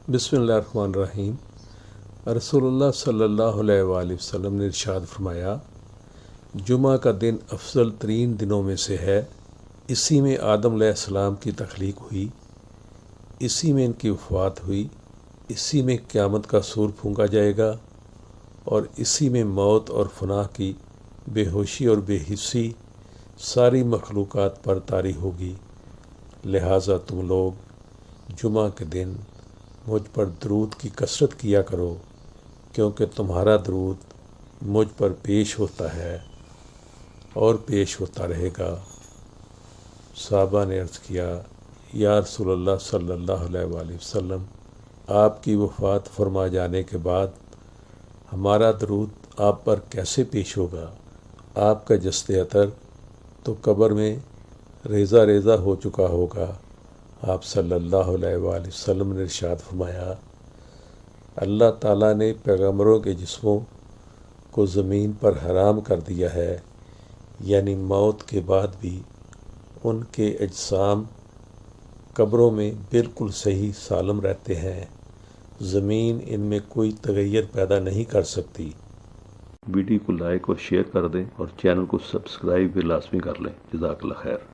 बिस्मिल्लाहिर्रहमानिर्रहीम। रसूलुल्लाह सल्लल्लाहु अलैहि वसल्लम ने इरशाद फरमाया, जुमा का दिन अफजल तरीन दिनों में से है। इसी में आदम अलैहिस्सलाम की तख्लीक हुई, इसी में इनकी वफ़ात हुई, इसी में क़यामत का सूर फूंका जाएगा और इसी में मौत और फनाह की बेहोशी और बेहिस्सी सारी मखलूक़ात पर तारी होगी। लिहाजा तुम लोग जुमा के दिन मुझ पर दरूद की कसरत किया करो, क्योंकि तुम्हारा दरूद मुझ पर पेश होता है और पेश होता रहेगा। सहाबा ने अर्ज़ किया, या रसूलल्लाह सल्लल्लाहु अलैहि वसल्लम, आपकी वफ़ात फरमा जाने के बाद हमारा दरूद आप पर कैसे पेश होगा? आपका जस्ते अतर तो कब्र में रेज़ा रेज़ा हो चुका होगा। आप सल्लल्लाहु अलैहि वसल्लम ने इरशाद फरमाया, अल्लाह ताला ने पैगंबरों के जिस्मों को ज़मीन पर हराम कर दिया है, यानी मौत के बाद भी उनके अजसाम कब्रों में बिल्कुल सही सालम रहते हैं। ज़मीन इनमें कोई तगय्युर पैदा नहीं कर सकती। वीडियो को लाइक और शेयर कर दें और चैनल को सब्सक्राइब भी लाजमी कर लें। जज़ाकल्लाह खैर।